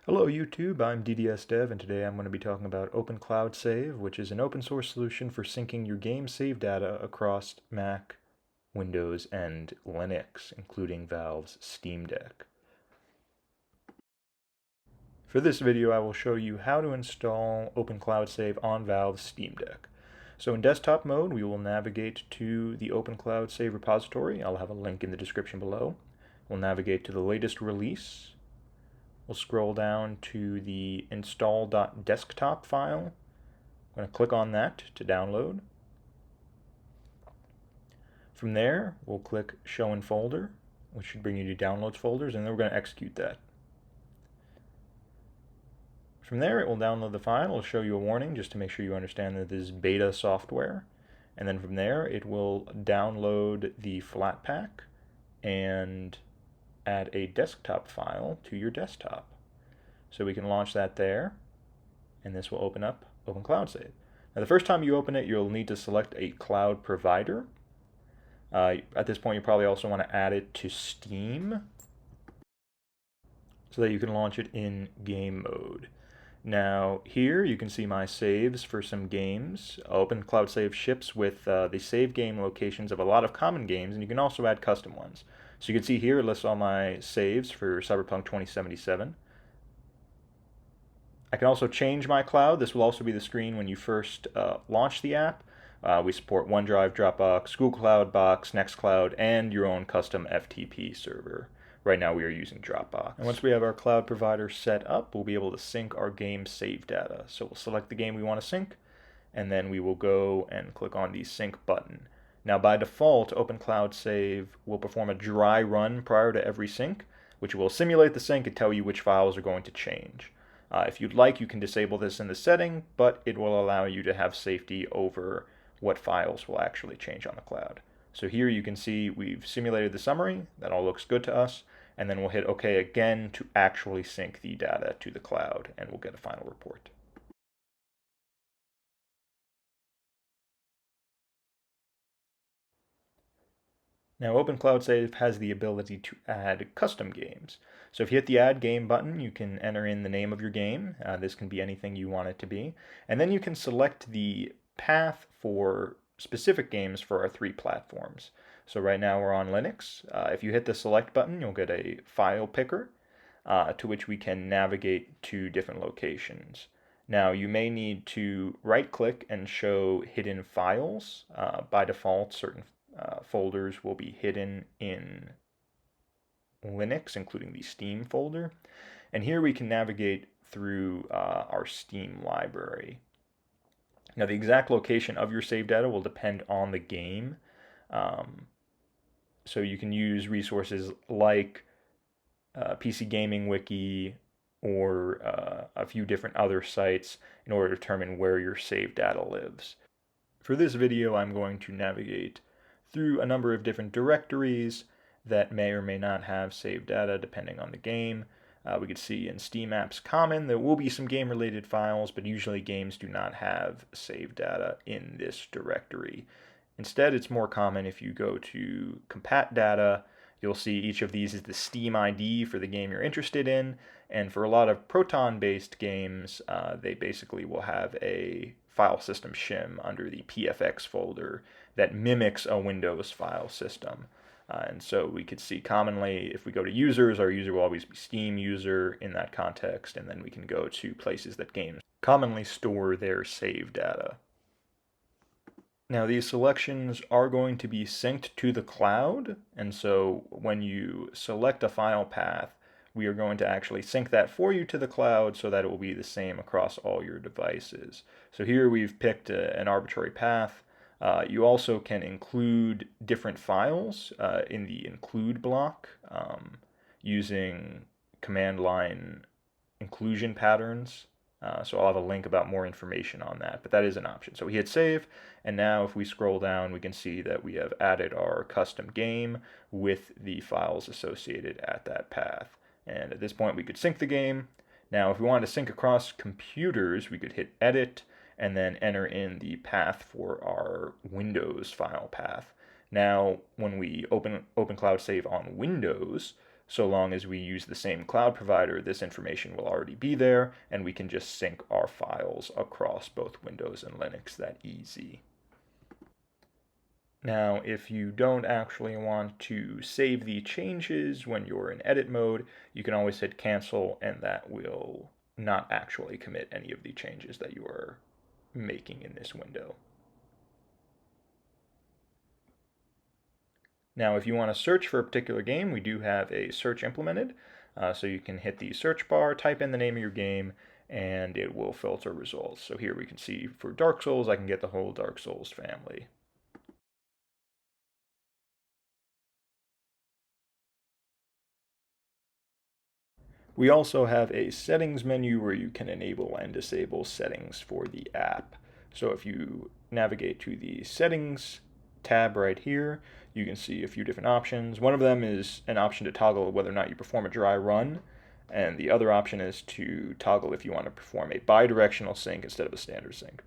Hello YouTube, I'm DDS Dev, and today I'm going to be talking about OpenCloudSave, which is an open source solution for syncing your game save data across Mac, Windows, and Linux, including Valve's Steam Deck. For this video, I will show you how to install OpenCloudSave on Valve's Steam Deck. So in desktop mode, we will navigate to the OpenCloudSave repository. I'll have a link in the description below. We'll navigate to the latest release. We'll scroll down to the install.desktop file. I'm going to click on that to download. From there, we'll click Show in Folder, which should bring you to Downloads folders, and then we're going to execute that. From there, it will download the file. It'll show you a warning just to make sure you understand that this is beta software. And then from there, it will download the Flatpak and add a desktop file to your desktop. So we can launch that there, and this will open up OpenCloudSave. Now the first time you open it, you'll need to select a cloud provider. At this point, you probably also want to add it to Steam so that you can launch it in game mode. Now here you can see my saves for some games. OpenCloudSave ships with the save game locations of a lot of common games, and you can also add custom ones. So you can see here it lists all my saves for Cyberpunk 2077. I can also change my cloud. This will also be the screen when you first launch the app. We support OneDrive, Dropbox, Google Cloud, Box, Nextcloud, and your own custom FTP server. Right now we are using Dropbox. And once we have our cloud provider set up, we'll be able to sync our game save data. So we'll select the game we want to sync, and then we will go and click on the sync button. Now by default, OpenCloudSave will perform a dry run prior to every sync, which will simulate the sync and tell you which files are going to change. If you'd like, you can disable this in the setting, but it will allow you to have safety over what files will actually change on the cloud. So here you can see we've simulated the summary. That all looks good to us. And then we'll hit OK again to actually sync the data to the cloud, and we'll get a final report. Now OpenCloudSave has the ability to add custom games. So if you hit the Add Game button, you can enter in the name of your game. This can be anything you want it to be. And then you can select the path for specific games for our 3 platforms. So right now we're on Linux. If you hit the Select button, you'll get a file picker to which we can navigate to different locations. Now you may need to right-click and show hidden files. By default, certain folders will be hidden in Linux, including the Steam folder. And here we can navigate through our Steam library. Now the exact location of your save data will depend on the game. So you can use resources like PC Gaming Wiki or a few different other sites in order to determine where your save data lives. For this video, I'm going to navigate through a number of different directories that may or may not have saved data depending on the game. We could see in Steam Apps Common there will be some game-related files, but usually games do not have saved data in this directory. Instead, it's more common if you go to Compat Data. You'll see each of these is the Steam ID for the game you're interested in, and for a lot of Proton-based games, they basically will have a file system shim under the PFX folder that mimics a Windows file system. And so we could see commonly, if we go to users, our user will always be Steam user in that context, and then we can go to places that games commonly store their save data. Now these selections are going to be synced to the cloud, and so when you select a file path, we are going to actually sync that for you to the cloud so that it will be the same across all your devices. So here we've picked an arbitrary path. You also can include different files in the include block using command line inclusion patterns. So I'll have a link about more information on that, but that is an option. So we hit save, and now if we scroll down, we can see that we have added our custom game with the files associated at that path. And at this point, we could sync the game. Now, if we wanted to sync across computers, we could hit edit and then enter in the path for our Windows file path. Now, when we open OpenCloudSave on Windows, So long as we use the same cloud provider, this information will already be there, and we can just sync our files across both Windows and Linux that easy. Now, if you don't actually want to save the changes when you're in edit mode, you can always hit cancel, and that will not actually commit any of the changes that you are making in this window. Now, if you want to search for a particular game, we do have a search implemented. So you can hit the search bar, type in the name of your game, and it will filter results. So here we can see for Dark Souls, I can get the whole Dark Souls family. We also have a settings menu where you can enable and disable settings for the app. So if you navigate to the settings tab right here, you can see a few different options. One of them is an option to toggle whether or not you perform a dry run, and the other option is to toggle if you want to perform a bidirectional sync instead of a standard sync.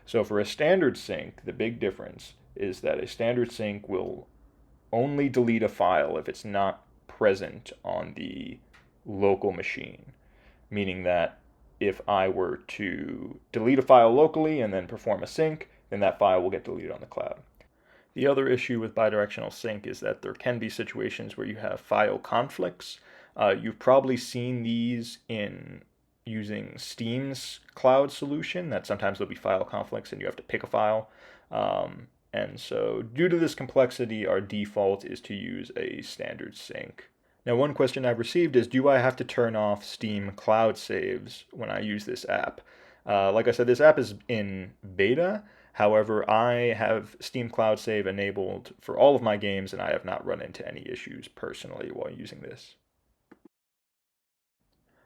So for a standard sync, the big difference is that a standard sync will only delete a file if it's not present on the local machine, meaning that if I were to delete a file locally and then perform a sync, then that file will get deleted on the cloud. The other issue with bidirectional sync is that there can be situations where you have file conflicts. You've probably seen these in using Steam's cloud solution, that sometimes there'll be file conflicts and you have to pick a file. And so due to this complexity, our default is to use a standard sync. Now, one question I've received is, do I have to turn off Steam Cloud Saves when I use this app? Like I said, this app is in beta. However, I have Steam Cloud Save enabled for all of my games, and I have not run into any issues personally while using this.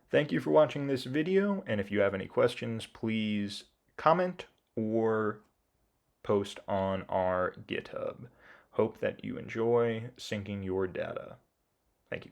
Thank you for watching this video, and if you have any questions, please comment or post on our GitHub. Hope that you enjoy syncing your data. Thank you.